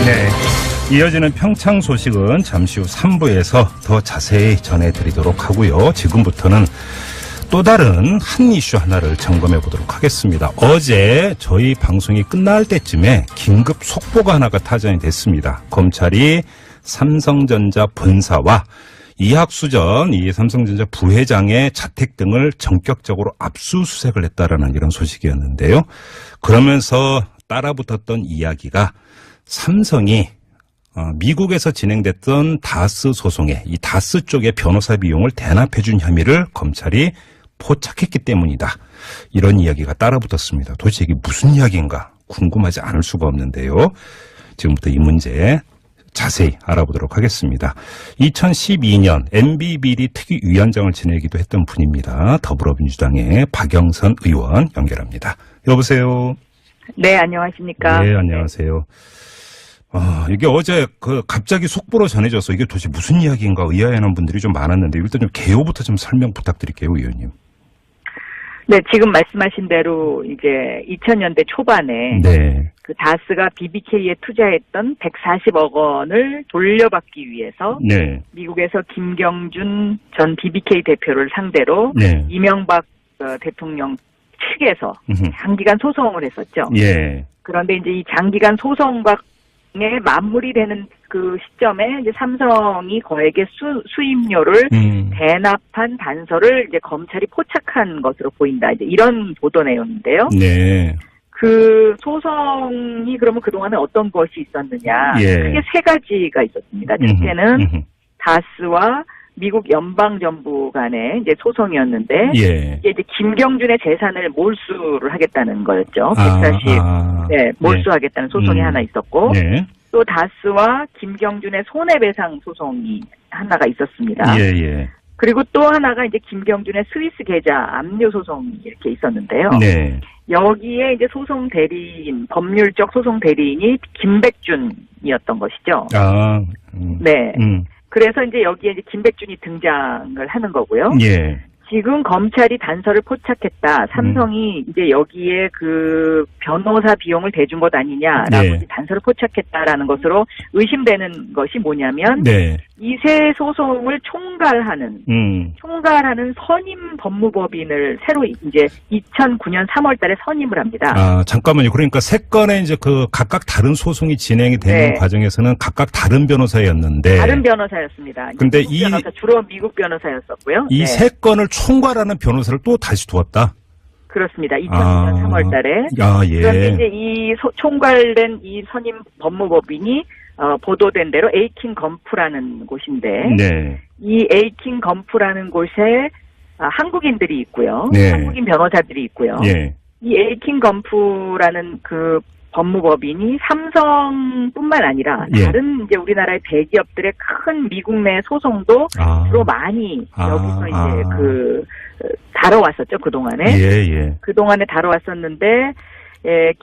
네, 이어지는 평창 소식은 잠시 후 3부에서 더 자세히 전해드리도록 하고요. 지금부터는 또 다른 한 이슈 하나를 점검해 보도록 하겠습니다. 어제 저희 방송이 끝날 때쯤에 긴급 속보가 하나가 타전이 됐습니다. 검찰이 삼성전자 본사와 이학수 전 이 삼성전자 부회장의 자택 등을 전격적으로 압수수색을 했다라는 이런 소식이었는데요. 그러면서 따라붙었던 이야기가 삼성이 미국에서 진행됐던 다스 소송에 이 다스 쪽의 변호사 비용을 대납해준 혐의를 검찰이 포착했기 때문이다. 이런 이야기가 따라붙었습니다. 도대체 이게 무슨 이야기인가 궁금하지 않을 수가 없는데요. 지금부터 이 문제 자세히 알아보도록 하겠습니다. 2012년 MB비리 특위위원장을 지내기도 했던 분입니다. 더불어민주당의 박영선 의원 연결합니다. 여보세요. 네, 안녕하십니까. 네, 안녕하세요. 이게 어제 갑자기 속보로 전해져서 이게 도대체 무슨 이야기인가 의아해하는 분들이 좀 많았는데 일단 좀 개요부터 좀 설명 부탁드릴게요, 의원님. 네, 지금 말씀하신 대로 이제 2000년대 초반에 네. 그 다스가 BBK에 투자했던 140억 원을 돌려받기 위해서 네. 미국에서 김경준 전 BBK 대표를 상대로 네. 이명박 대통령 측에서 장기간 소송을 했었죠. 예. 그런데 이제 이 장기간 소송과 마무리되는 그 시점에 이제 삼성이 거액의 수임료를 대납한 단서를 이제 검찰이 포착한 것으로 보인다. 이제 이런 보도 내용인데요. 네. 그 소송이 그러면 그동안에 어떤 것이 있었느냐. 예. 크게 세 가지가 있었습니다. 첫째는 다스와 미국 연방정부 간의 이제 소송이었는데, 예. 이게 이제 김경준의 재산을 몰수를 하겠다는 거였죠. 140, 네, 몰수하겠다는 소송이 하나 있었고, 네. 또 다스와 김경준의 손해배상 소송이 하나가 있었습니다. 예, 예. 그리고 또 하나가 이제 김경준의 스위스 계좌 압류 소송이 이렇게 있었는데요. 네. 여기에 이제 소송 대리인, 법률적 소송 대리인이 김백준이었던 것이죠. 네. 그래서 이제 여기에 이제 김백준이 등장을 하는 거고요. 예. 지금 검찰이 단서를 포착했다. 삼성이 이제 여기에 그 변호사 비용을 대준 것 아니냐라고 네. 단서를 포착했다라는 것으로 의심되는 것이 뭐냐면 네. 이 세 소송을 총괄하는 선임 법무법인을 새로 이제 2009년 3월달에 선임을 합니다. 잠깐만요. 그러니까 세 건의 이제 그 각각 다른 소송이 진행이 되는 네. 과정에서는 각각 다른 변호사였는데. 다른 변호사였습니다. 근데 주로 미국 변호사였었고요. 이 세 건을 총괄하는 변호사를 또 다시 두었다. 그렇습니다. 2009년 3월달에. 예. 그런데 이제 이 총괄된 이 선임 법무법인이 보도된 대로 에이킹 건프라는 곳인데, 네. 이 에이킹 건프라는 곳에 한국인들이 있고요. 네. 한국인 변호사들이 있고요. 예. 이 에이킹 건프라는 그 법무법인이 삼성뿐만 아니라 예. 다른 이제 우리나라의 대기업들의 큰 미국 내 소송도 주로 많이 여기서 이제 다뤄왔었죠, 그동안에. 예. 그동안에 다뤄왔었는데,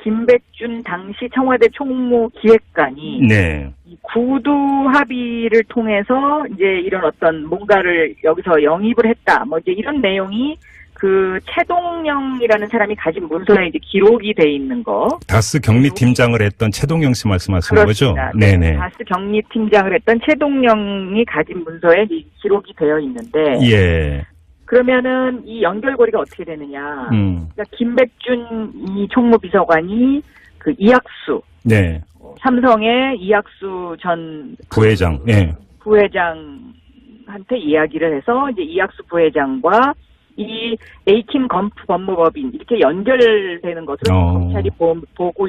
김백준 당시 청와대 총무기획관이 네. 이 구두 합의를 통해서 이제 이런 어떤 뭔가를 여기서 영입을 했다. 뭐 이제 이런 내용이 그 최동영이라는 사람이 가진 문서에 이제 기록이 돼 있는 거. 다스 격리팀장을 했던 최동영 씨 말씀하시는 거죠? 네네. 다스 격리팀장을 했던 최동영이 가진 문서에 기록이 되어 있는데. 예. 그러면은 이 연결고리가 어떻게 되느냐. 그러니까 김백준 이 총무비서관이 그 이학수. 네. 삼성의 이학수 전 부회장. 예. 부회장한테 이야기를 해서 이제 이학수 부회장과 이 에이킴 건프 법무법인 이렇게 연결되는 것으로 검찰이 보고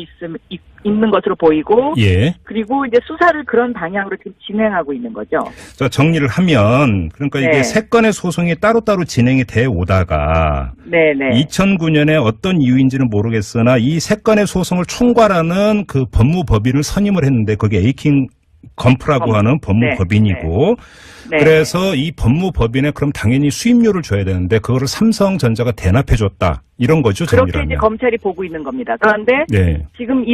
있는 것으로 보이고, 예. 그리고 이제 수사를 그런 방향으로 지금 진행하고 있는 거죠. 자, 정리를 하면 그러니까 네. 이게 세 건의 소송이 따로따로 진행이 돼 오다가, 네네. 2009년에 어떤 이유인지는 모르겠으나 이 세 건의 소송을 총괄하는 그 법무법인을 선임을 했는데 그게 에이킹 건프라고 하는 법무법인이고, 네. 그래서 이 법무법인에 그럼 당연히 수임료를 줘야 되는데 그거를 삼성전자가 대납해줬다 이런 거죠. 그렇게 이제 검찰이 보고 있는 겁니다. 그런데 네. 지금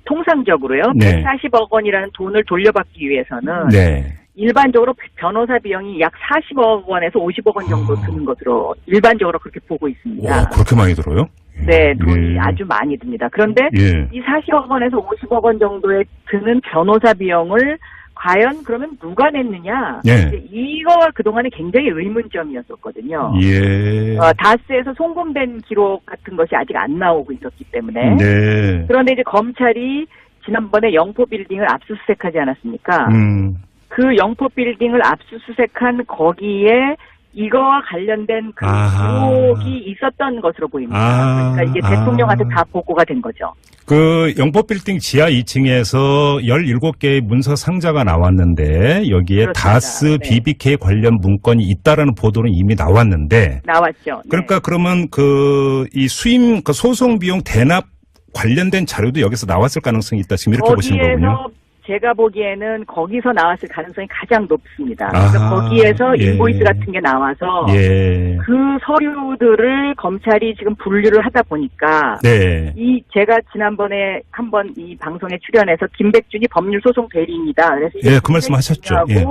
통상적으로요. 네. 140억 원이라는 돈을 돌려받기 위해서는 네. 일반적으로 변호사 비용이 약 40억 원에서 50억 원 정도 드는 것으로 일반적으로 그렇게 보고 있습니다. 와, 그렇게 많이 들어요? 네, 돈이 예. 아주 많이 듭니다. 그런데 예. 이 40억 원에서 50억 원 정도에 드는 변호사 비용을 과연 그러면 누가 냈느냐? 예. 이제 이거가 그동안에 굉장히 의문점이었었거든요. 예. 다스에서 송금된 기록 같은 것이 아직 안 나오고 있었기 때문에. 네. 그런데 이제 검찰이 지난번에 영포 빌딩을 압수수색하지 않았습니까? 그 영포 빌딩을 압수수색한 거기에 이거와 관련된 그 아하. 기록이 있었던 것으로 보입니다. 아. 그러니까 이게 대통령한테 다 보고가 된 거죠. 그 영포빌딩 지하 2층에서 17개의 문서 상자가 나왔는데 여기에 그렇습니다. 다스 네. BBK 관련 문건이 있다라는 보도는 이미 나왔는데 나왔죠. 그러니까 그러면 그 이 수임 그 소송 비용 대납 관련된 자료도 여기서 나왔을 가능성이 있다. 지금 이렇게 보시는 거군요. 거기에서 제가 보기에는 거기서 나왔을 가능성이 가장 높습니다. 아하, 그래서 거기에서 예. 인보이스 같은 게 나와서 예. 그 서류들을 검찰이 지금 분류를 하다 보니까 네. 제가 지난번에 한번 이 방송에 출연해서 김백준이 법률소송 대리인이다. 그래서 예, 그 말씀 하셨죠. 예.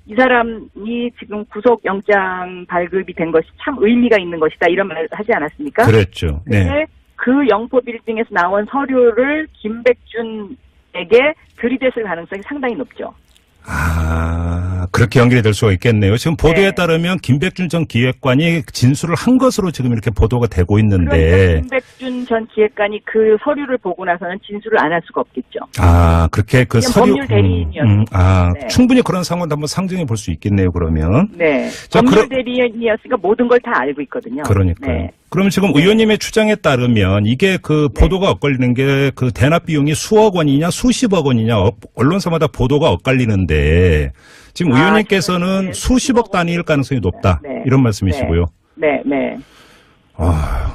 이 사람이 지금 구속영장 발급이 된 것이 참 의미가 있는 것이다. 이런 말을 하지 않았습니까? 그랬죠. 네. 근데 그 영포 빌딩에서 나온 서류를 김백준에게 들이댔을 가능성이 상당히 높죠. 아, 그렇게 연결이 될 수가 있겠네요. 지금 보도에 네. 따르면 김백준 전 기획관이 진술을 한 것으로 지금 이렇게 보도가 되고 있는데. 그러니까 김백준 전 기획관이 그 서류를 보고 나서는 진술을 안 할 수가 없겠죠. 아, 그렇게 그 그냥 서류. 법률 대리인이었으니까. 네. 충분히 그런 상황도 한번 상정해 볼 수 있겠네요, 그러면. 네. 자, 법률 대리인이었으니까 모든 걸 다 알고 있거든요. 그러니까요. 네. 그러면 지금 의원님의 주장에 따르면 이게 그 보도가 엇갈리는 게 그 대납 비용이 수억 원이냐 수십억 원이냐 언론사마다 보도가 엇갈리는데 지금 의원님께서는 네, 수십억 단위일 가능성이 높다. 네. 이런 말씀이시고요. 네, 네. 아,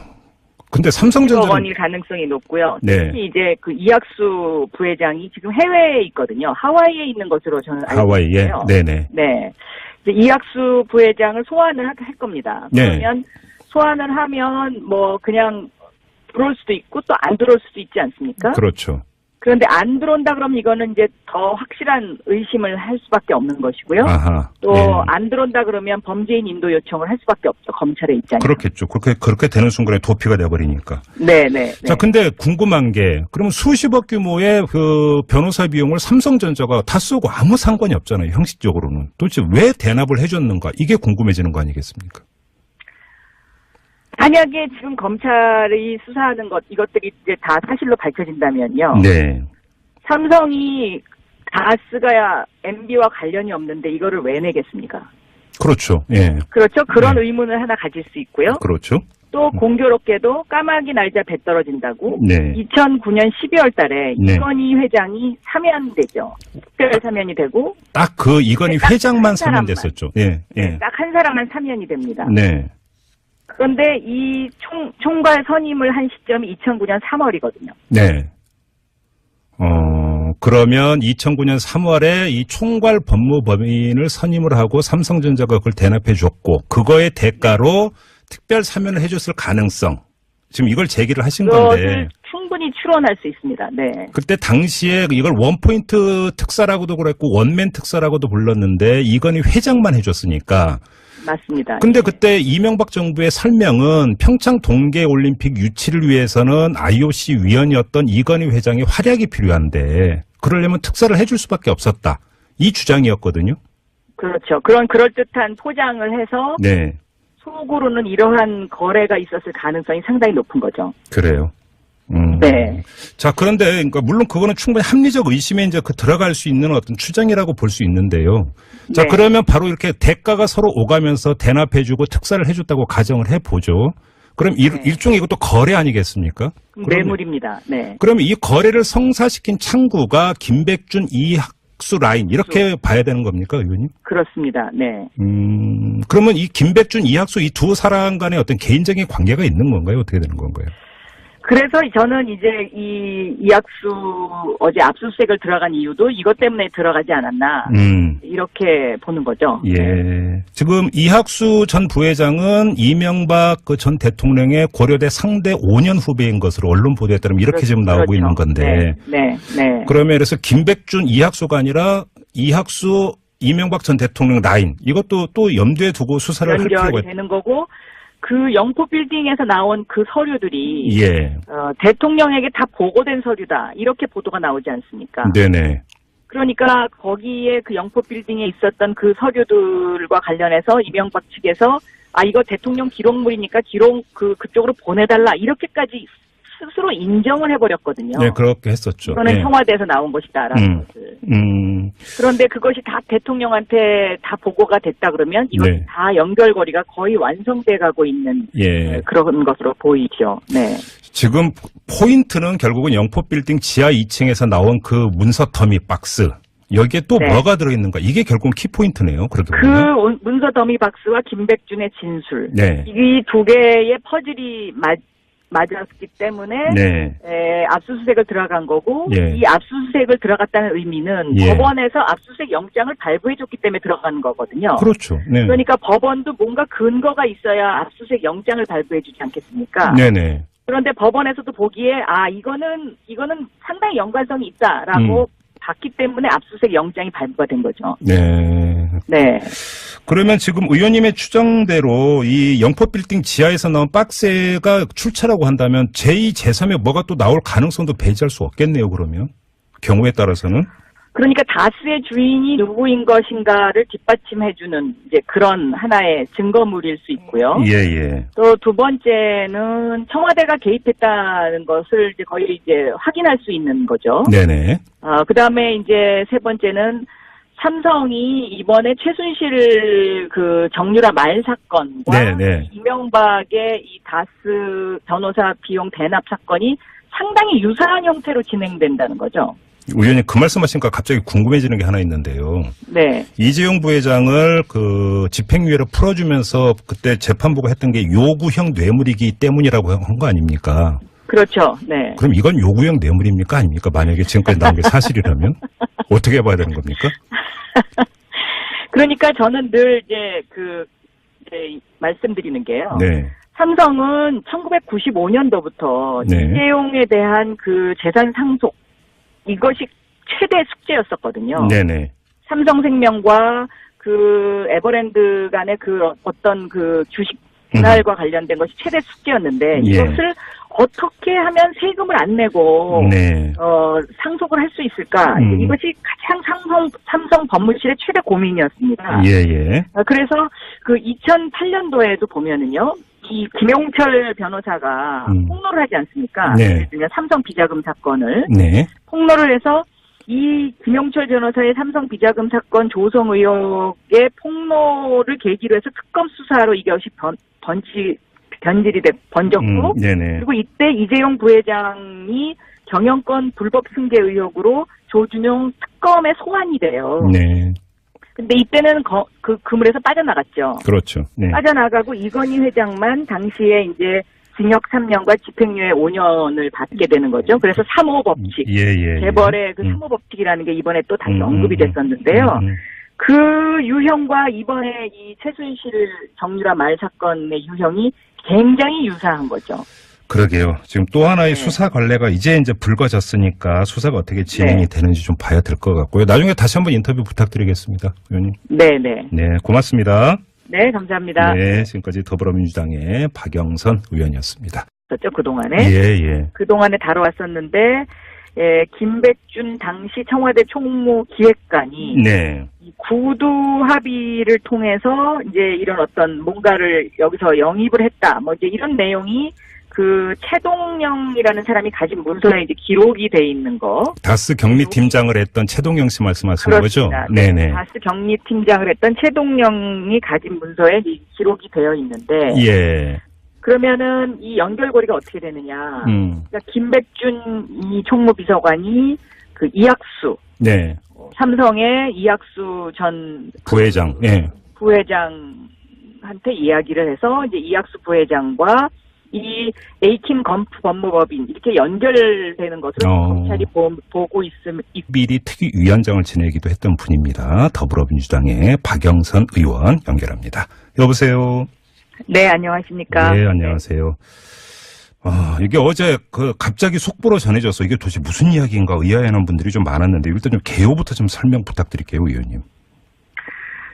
근데 10억 삼성전자는 원일 가능성이 높고요. 네. 특히 이제 그 이학수 부회장이 지금 해외에 있거든요. 하와이에 있는 것으로 저는 알고 하와이에 있어요. 네네. 네. 이제 이학수 부회장을 소환을 할 겁니다. 네. 그러면 소환을 하면 뭐 그냥 들어올 수도 있고 또 안 들어올 수도 있지 않습니까? 그렇죠. 그런데 안 들어온다 그러면 이거는 이제 더 확실한 의심을 할 수밖에 없는 것이고요. 아하. 또 예. 안 들어온다 그러면 범죄인 인도 요청을 할 수밖에 없죠. 검찰의 입장에. 그렇겠죠. 그렇게 되는 순간에 도피가 돼버리니까. 네, 네. 자, 네. 근데 궁금한 게, 그러면 수십억 규모의 그 변호사 비용을 삼성전자가 다 쓰고 아무 상관이 없잖아요, 형식적으로는. 도대체 왜 대납을 해줬는가? 이게 궁금해지는 거 아니겠습니까? 만약에 지금 검찰이 수사하는 이것들이 이제 다 사실로 밝혀진다면요. 네. 삼성이 다스가 MB와 관련이 없는데 이거를 왜 내겠습니까? 그렇죠. 예. 그렇죠. 그런 네. 의문을 하나 가질 수 있고요. 그렇죠. 또 공교롭게도 까마귀 날짜 배 떨어진다고 네. 2009년 12월 달에 네. 이건희 회장이 사면되죠. 특별 사면이 되고 딱 그 이건희 딱 회장만 한 사람만. 사면됐었죠. 예. 예. 딱 한 사람만 사면이 됩니다. 네. 그런데 이 총괄 선임을 한 시점이 2009년 3월이거든요. 네. 그러면 2009년 3월에 이 총괄 법무법인을 선임을 하고 삼성전자가 그걸 대납해 줬고 그거의 대가로 특별 사면을 해줬을 가능성. 지금 이걸 제기를 하신 건데. 그것을 충분히 추론할 수 있습니다. 네. 그때 당시에 이걸 원포인트 특사라고도 그랬고 원맨 특사라고도 불렀는데 이건희 회장만 해줬으니까. 맞습니다. 근데 그때 이명박 정부의 설명은 평창 동계올림픽 유치를 위해서는 IOC 위원이었던 이건희 회장의 활약이 필요한데 그러려면 특사를 해줄 수밖에 없었다. 이 주장이었거든요. 그렇죠. 그런 그럴듯한 포장을 해서 네. 속으로는 이러한 거래가 있었을 가능성이 상당히 높은 거죠. 그래요. 네. 자, 그런데, 그러니까 물론 그거는 충분히 합리적 의심에 이제 들어갈 수 있는 어떤 추정이라고 볼 수 있는데요. 자, 네. 그러면 바로 이렇게 대가가 서로 오가면서 대납해주고 특사를 해줬다고 가정을 해보죠. 그럼 일종의 이것도 거래 아니겠습니까? 매물입니다. 네. 그러면 이 거래를 성사시킨 창구가 김백준, 이학수 라인 이렇게 봐야 되는 겁니까, 의원님? 그렇습니다. 네. 그러면 이 김백준, 이학수 이 두 사람 간에 어떤 개인적인 관계가 있는 건가요? 어떻게 되는 건가요? 그래서 저는 이제 이학수 어제 압수수색을 들어간 이유도 이것 때문에 들어가지 않았나 이렇게 보는 거죠. 예. 지금 이학수 전 부회장은 이명박 그 전 대통령의 고려대 상대 5년 후배인 것으로 언론 보도에 따르면 이렇게 지금 나오고 그렇죠. 있는 건데. 네. 그러면 그래서 김백준, 이학수가 아니라 이학수, 이명박 전 대통령 라인 이것도 또 염두에 두고 수사를 할 필요가 연결이 되는 거고. 그 영포 빌딩에서 나온 그 서류들이 예. 대통령에게 다 보고된 서류다. 이렇게 보도가 나오지 않습니까? 네네. 그러니까 거기에 그 영포 빌딩에 있었던 그 서류들과 관련해서 이명박 측에서 이거 대통령 기록물이니까 그쪽으로 보내달라. 이렇게까지 스스로 인정을 해버렸거든요. 네, 그렇게 했었죠. 이거는 예. 청와대에서 나온 것이다라는 것을. 그런데 그것이 다 대통령한테 다 보고가 됐다 그러면 이것이 네. 다 연결고리가 거의 완성돼 가고 있는 예. 그런 것으로 보이죠. 네. 지금 포인트는 결국은 영포빌딩 지하 2층에서 나온 그 문서 더미 박스. 여기에 또 네. 뭐가 들어있는가? 이게 결국은 키포인트네요. 그러다 그 보면. 문서 더미 박스와 김백준의 진술. 네. 이 두 개의 퍼즐이 맞았기 때문에 네. 압수수색을 들어간 거고 예. 이 압수수색을 들어갔다는 의미는 예. 법원에서 압수수색 영장을 발부해줬기 때문에 들어간 거거든요. 그렇죠. 네. 그러니까 법원도 뭔가 근거가 있어야 압수수색 영장을 발부해주지 않겠습니까? 네네. 그런데 법원에서도 보기에 이거는 상당히 연관성이 있다라고 봤기 때문에 압수수색 영장이 발부가 된 거죠. 네. 네. 그러면 지금 의원님의 추정대로 이 영포빌딩 지하에서 나온 박스가 출처라고 한다면 제2, 제3에 뭐가 또 나올 가능성도 배제할 수 없겠네요, 그러면. 경우에 따라서는. 그러니까 다스의 주인이 누구인 것인가를 뒷받침해주는 이제 그런 하나의 증거물일 수 있고요. 예. 또 두 번째는 청와대가 개입했다는 것을 이제 거의 이제 확인할 수 있는 거죠. 네네. 그 다음에 이제 세 번째는 삼성이 이번에 최순실 그 정유라 말 사건과 네네. 이명박의 이 다스 변호사 비용 대납 사건이 상당히 유사한 형태로 진행된다는 거죠. 의원님 그 말씀하시니까 갑자기 궁금해지는 게 하나 있는데요. 네. 이재용 부회장을 그 집행유예로 풀어주면서 그때 재판부가 했던 게 요구형 뇌물이기 때문이라고 한 거 아닙니까? 그렇죠. 네. 그럼 이건 요구형 뇌물입니까? 아닙니까? 만약에 지금까지 나온 게 사실이라면? 어떻게 봐야 되는 겁니까? 그러니까 저는 늘 이제 말씀드리는 게요. 네. 삼성은 1995년도부터 네. 이재용에 대한 그 재산 상속 이것이 최대 숙제였었거든요. 네네. 삼성생명과 그 에버랜드 간의 그 어떤 그 주식 분할과 관련된 것이 최대 숙제였는데 예. 이것을 어떻게 하면 세금을 안 내고 네. 상속을 할 수 있을까? 이것이 가장 삼성 법무실의 최대 고민이었습니다. 예. 그래서 그 2008년도에도 보면은요. 이 김용철 변호사가 폭로를 하지 않습니까? 네. 예를 들면 삼성 비자금 사건을 네. 폭로를 해서 이 김용철 변호사의 삼성 비자금 사건 조성 의혹의 폭로를 계기로 해서 특검 수사로 이것이 변질이 번졌고 네네. 그리고 이때 이재용 부회장이 경영권 불법 승계 의혹으로 조준용 특검에 소환이 돼요. 네. 근데 이때는 그 그물에서 빠져나갔죠. 그렇죠. 네. 빠져나가고 이건희 회장만 당시에 이제 징역 3년과 집행유예 5년을 받게 되는 거죠. 그래서 3호 법칙. 예. 재벌의 그 3호 법칙이라는 게 이번에 또 다시 언급이 됐었는데요. 그 유형과 이번에 이 최순실 정유라 말 사건의 유형이 굉장히 유사한 거죠. 그러게요. 지금 또 하나의 네. 수사 관례가 이제 불거졌으니까 수사가 어떻게 진행이 되는지 좀 봐야 될 것 같고요. 나중에 다시 한번 인터뷰 부탁드리겠습니다. 의원님. 네네. 네, 고맙습니다. 네, 감사합니다. 네, 지금까지 더불어민주당의 박영선 의원이었습니다. 었죠 그동안에. 예. 그동안에 다뤄왔었는데, 김백준 당시 청와대 총무기획관이 네. 이 구두 합의를 통해서 이제 이런 어떤 뭔가를 여기서 영입을 했다. 뭐 이제 이런 내용이 그 최동영이라는 사람이 가진 문서에 이제 기록이 돼 있는 거. 다스 격리팀장을 했던 최동영 씨 말씀하시는 거죠? 그렇습니다. 네네. 다스 격리팀장을 했던 최동영이 가진 문서에 기록이 되어 있는데. 예. 그러면은 이 연결고리가 어떻게 되느냐. 그러니까 김백준 이 총무비서관이 그 이학수. 네. 삼성의 이학수 전 부회장. 예. 부회장한테 이야기를 해서 이제 이학수 부회장과 이 A팀 법무법인 이렇게 연결되는 것으로 검찰이 보고 있음. 미리 특위위원장을 지내기도 했던 분입니다. 더불어민주당의 박영선 의원 연결합니다. 여보세요. 네, 안녕하십니까. 네, 안녕하세요. 이게 어제 갑자기 속보로 전해져서 이게 도대체 무슨 이야기인가 의아해하는 분들이 좀 많았는데 일단 좀 개요부터 좀 설명 부탁드릴게요, 의원님.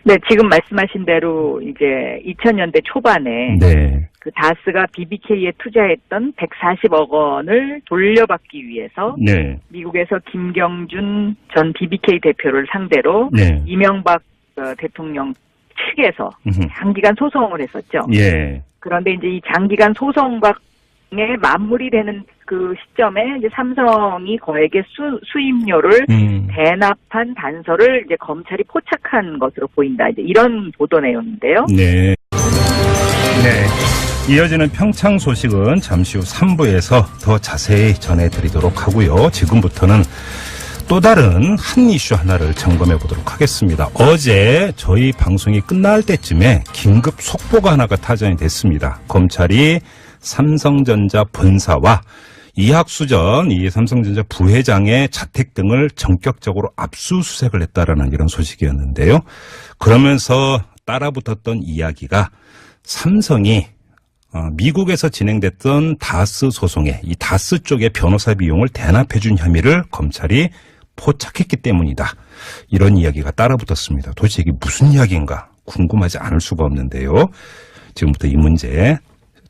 네, 지금 말씀하신 대로 이제 2000년대 초반에 네. 그 다스가 BBK에 투자했던 140억 원을 돌려받기 위해서 네. 미국에서 김경준 전 BBK 대표를 상대로 네. 이명박 대통령 측에서 장기간 소송을 했었죠. 예. 그런데 이제 이 장기간 소송과 마무리되는 그 시점에 이제 삼성이 거액의 수임료를 대납한 단서를 이제 검찰이 포착한 것으로 보인다. 이제 이런 보도 내용인데요. 네. 네. 이어지는 평창 소식은 잠시 후 3부에서 더 자세히 전해드리도록 하고요. 지금부터는 또 다른 한 이슈 하나를 점검해 보도록 하겠습니다. 어제 저희 방송이 끝날 때쯤에 긴급 속보가 하나가 타전이 됐습니다. 검찰이 삼성전자 본사와 이학수 전 이 삼성전자 부회장의 자택 등을 전격적으로 압수수색을 했다라는 이런 소식이었는데요. 그러면서 따라붙었던 이야기가 삼성이 미국에서 진행됐던 다스 소송에 이 다스 쪽의 변호사 비용을 대납해준 혐의를 검찰이 포착했기 때문이다. 이런 이야기가 따라붙었습니다. 도대체 이게 무슨 이야기인가 궁금하지 않을 수가 없는데요. 지금부터 이 문제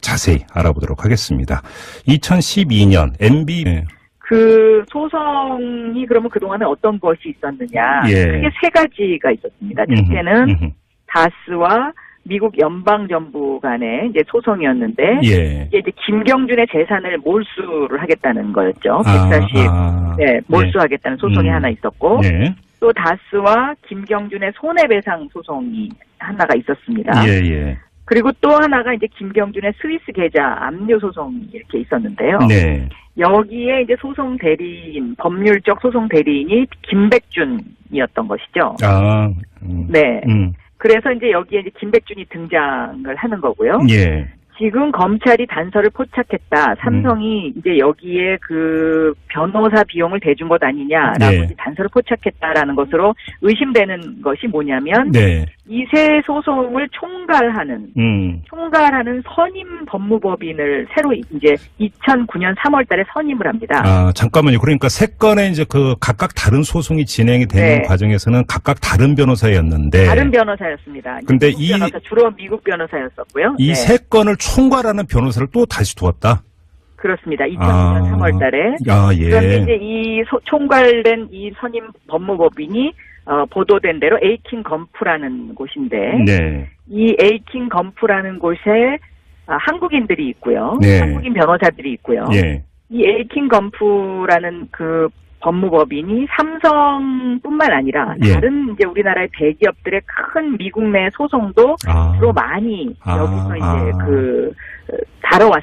자세히 알아보도록 하겠습니다. 2012년 MB 그 소송이 그러면 그동안에 어떤 것이 있었느냐. 예. 크게 세 가지가 있었습니다. 첫째는 다스와 미국 연방정부 간의 이제 소송이었는데 예. 이게 이제 김경준의 재산을 몰수를 하겠다는 거였죠. 140 네, 몰수하겠다는 소송이 하나 있었고 예. 또 다스와 김경준의 손해배상 소송이 하나가 있었습니다. 예. 그리고 또 하나가 이제 김경준의 스위스 계좌 압류 소송이 이렇게 있었는데요. 네. 여기에 이제 소송 대리인, 법률적 소송 대리인이 김백준이었던 것이죠. 네. 그래서 이제 여기에 이제 김백준이 등장을 하는 거고요. 예. 지금 검찰이 단서를 포착했다. 삼성이 이제 여기에 그 변호사 비용을 대준 것 아니냐라고 네. 단서를 포착했다라는 것으로 의심되는 것이 뭐냐면 네. 이 세 소송을 총괄하는 선임 법무법인을 새로 이제 2009년 3월달에 선임을 합니다. 잠깐만요. 그러니까 세 건의 이제 그 각각 다른 소송이 진행이 되는 네. 과정에서는 각각 다른 변호사였는데. 다른 변호사였습니다. 근데 미국 변호사, 주로 미국 변호사였었고요. 이 세 건을 총괄하는 변호사를 또 다시 두었다. 그렇습니다. 2009년 3월달에. 예. 그런데 이제 이 총괄된 이 선임 법무법인이 보도된 대로 에이킹 건프라는 곳인데 네. 이 에이킹 건프라는 곳에 한국인들이 있고요. 네. 한국인 변호사들이 있고요. 예. 이 에이킹 건프라는 그 법무법인이 삼성뿐만 아니라 예. 다른 이제 우리나라의 대기업들의 큰 미국 내 소송도 주로 많이 여기서 이제 다뤄왔습니다.